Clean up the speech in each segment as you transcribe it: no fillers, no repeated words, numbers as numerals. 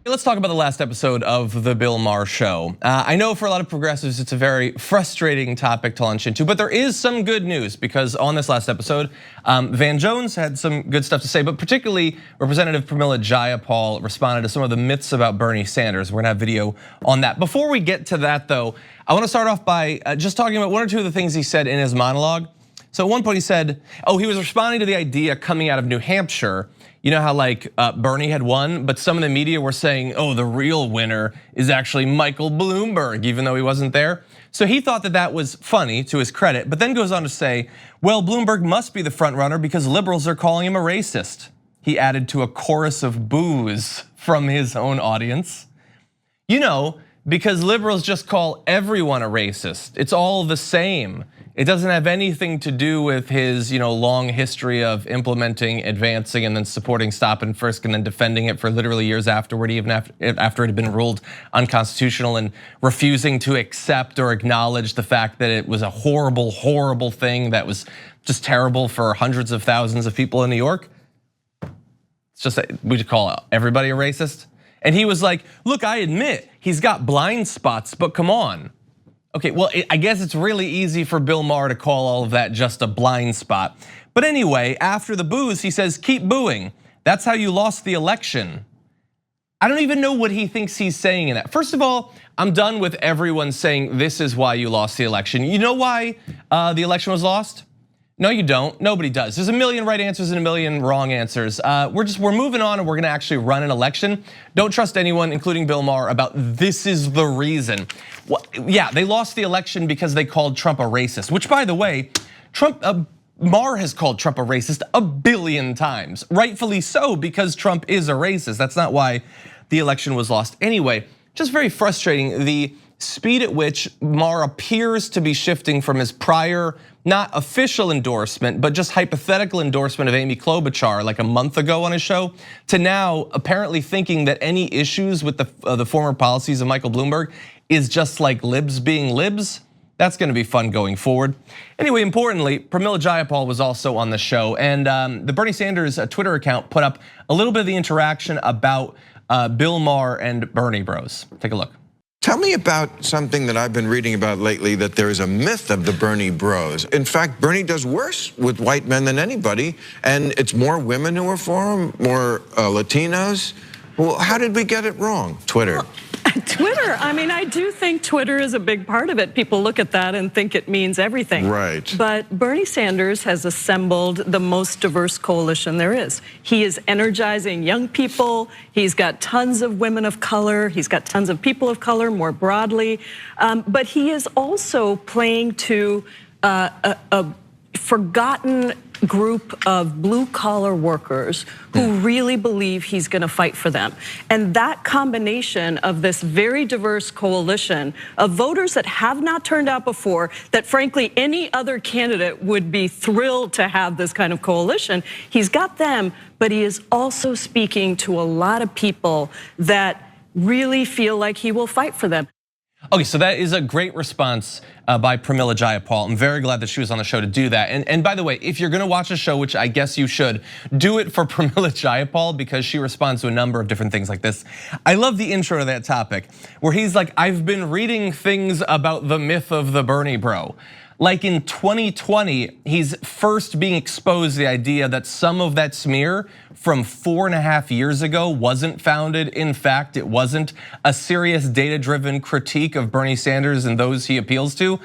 Let's talk about the last episode of the Bill Maher show. I know for a lot of progressives, it's a very frustrating topic to launch into, but there is some good news because on this last episode, Van Jones had some good stuff to say, but particularly Representative Pramila Jayapal responded to some of the myths about Bernie Sanders. We're gonna have video on that. Before we get to that though, I wanna start off by just talking about one or two of the things he said in his monologue. So at one point he said, he was responding to the idea coming out of New Hampshire. You know how like Bernie had won, but some of the media were saying, the real winner is actually Michael Bloomberg, even though he wasn't there. So he thought that that was funny to his credit, but then goes on to say, well, Bloomberg must be the front runner because liberals are calling him a racist. He added to a chorus of boos from his own audience. Because liberals just call everyone a racist. It's all the same. It doesn't have anything to do with his long history of implementing, advancing, and then supporting stop and frisk and then defending it for literally years afterward, even after it had been ruled unconstitutional, and refusing to accept or acknowledge the fact that it was a horrible, horrible thing that was just terrible for hundreds of thousands of people in New York. It's just that we just call everybody a racist. And he was like, look, I admit he's got blind spots, but come on. Okay, well, I guess it's really easy for Bill Maher to call all of that just a blind spot. But anyway, after the boos, he says, keep booing. That's how you lost the election. I don't even know what he thinks he's saying in that. First of all, I'm done with everyone saying this is why you lost the election. You know why the election was lost? No, you don't. Nobody does. There's a million right answers and a million wrong answers. We're moving on, and we're gonna actually run an election. Don't trust anyone, including Bill Maher, about this is the reason. Well, yeah, they lost the election because they called Trump a racist, which by the way, Maher has called Trump a racist 1 billion times. Rightfully so, because Trump is a racist. That's not why the election was lost. Anyway, just very frustrating, the speed at which Maher appears to be shifting from his prior, not official endorsement, but just hypothetical endorsement of Amy Klobuchar like a month ago on his show, to now apparently thinking that any issues with the former policies of Michael Bloomberg is just like libs being libs. That's gonna be fun going forward. Anyway, importantly, Pramila Jayapal was also on the show, and the Bernie Sanders Twitter account put up a little bit of the interaction about Bill Maher and Bernie Bros. Take a look. Tell me about something that I've been reading about lately, that there is a myth of the Bernie bros. In fact, Bernie does worse with white men than anybody, and it's more women who are for him, more Latinos. Well, how did we get it wrong? Twitter. Well, Twitter, I do think Twitter is a big part of it. People look at that and think it means everything. Right. But Bernie Sanders has assembled the most diverse coalition there is. He is energizing young people. He's got tons of women of color. He's got tons of people of color more broadly. But he is also playing to a forgotten group of blue collar workers who really believe he's gonna fight for them. And that combination of this very diverse coalition of voters that have not turned out before, that frankly any other candidate would be thrilled to have this kind of coalition, he's got them, but he is also speaking to a lot of people that really feel like he will fight for them. Okay, so that is a great response by Pramila Jayapal. I'm very glad that she was on the show to do that. And by the way, if you're gonna watch a show, which I guess you should, do it for Pramila Jayapal because she responds to a number of different things like this. I love the intro to that topic where he's like, I've been reading things about the myth of the Bernie bro. Like in 2020, he's first being exposed to the idea that some of that smear from 4.5 years ago wasn't founded. In fact, it wasn't a serious data-driven critique of Bernie Sanders and those he appeals to.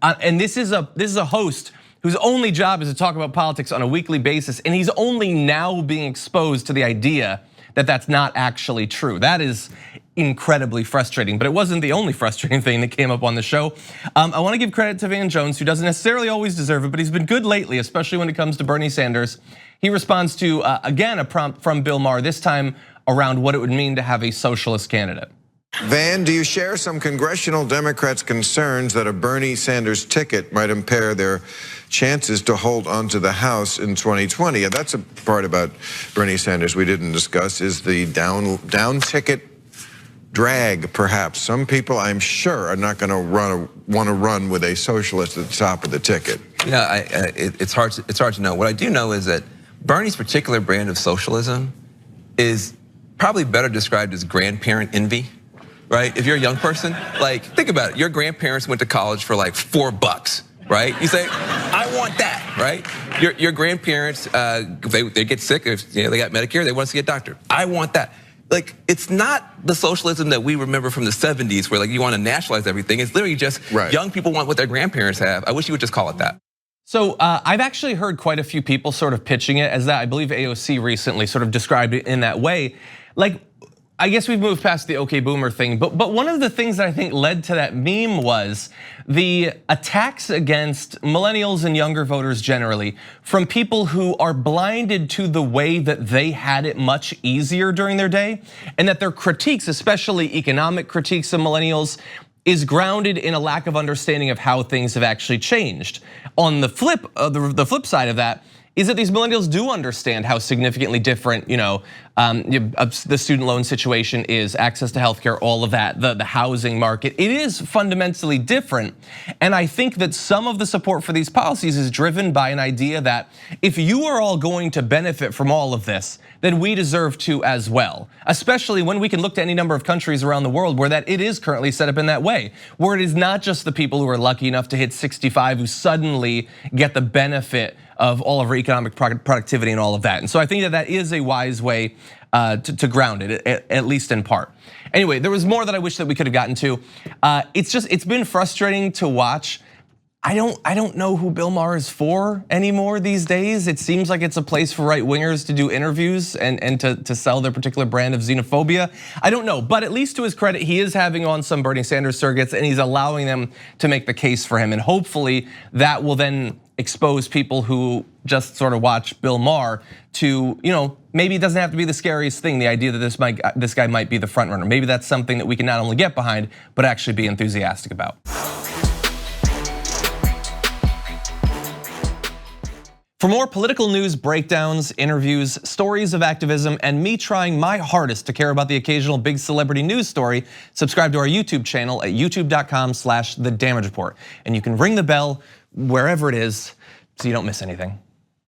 And this is a host whose only job is to talk about politics on a weekly basis, and he's only now being exposed to the idea that that's not actually true. That is incredibly frustrating, but it wasn't the only frustrating thing that came up on the show. I wanna give credit to Van Jones, who doesn't necessarily always deserve it, but he's been good lately, especially when it comes to Bernie Sanders. He responds to, again, a prompt from Bill Maher, this time around what it would mean to have a socialist candidate. Van, do you share some congressional Democrats' concerns that a Bernie Sanders ticket might impair their chances to hold onto the House in 2020? And that's a part about Bernie Sanders we didn't discuss, is the down ticket drag, perhaps. Some people, I'm sure, are not gonna want to run with a socialist at the top of the ticket. It's hard to know. What I do know is that Bernie's particular brand of socialism is probably better described as grandparent envy, right? If you're a young person, like think about it. Your grandparents went to college for like $4, right? You say, I want that, right? Your grandparents, they get sick, if they got Medicare, they want to see a doctor. I want that. Like, it's not the socialism that we remember from the 70s where like you want to nationalize everything. It's literally just young people want what their grandparents have. I wish you would just call it that. So I've actually heard quite a few people sort of pitching it as that. I believe AOC recently sort of described it in that way. Like, I guess we've moved past the OK Boomer thing, but one of the things that I think led to that meme was the attacks against millennials and younger voters generally from people who are blinded to the way that they had it much easier during their day, and that their critiques, especially economic critiques of millennials, is grounded in a lack of understanding of how things have actually changed. On the flip side of that is that these millennials do understand how significantly different, the student loan situation is, access to healthcare, all of that, the housing market. It is fundamentally different. And I think that some of the support for these policies is driven by an idea that if you are all going to benefit from all of this, then we deserve to as well. Especially when we can look to any number of countries around the world where that it is currently set up in that way, where it is not just the people who are lucky enough to hit 65 who suddenly get the benefit of all of our economic productivity and all of that. And so I think that that is a wise way to ground it, at least in part. Anyway, there was more that I wish that we could have gotten to. It's been frustrating to watch. I don't know who Bill Maher is for anymore these days. It seems like it's a place for right wingers to do interviews and to sell their particular brand of xenophobia. I don't know, but at least to his credit, he is having on some Bernie Sanders surrogates and he's allowing them to make the case for him. And hopefully that will then expose people who just sort of watch Bill Maher to, maybe it doesn't have to be the scariest thing, the idea that this guy might be the front runner. Maybe that's something that we can not only get behind, but actually be enthusiastic about. For more political news, breakdowns, interviews, stories of activism, and me trying my hardest to care about the occasional big celebrity news story, subscribe to our YouTube channel at youtube.com/The Damage Report. And you can ring the bell wherever it is so you don't miss anything.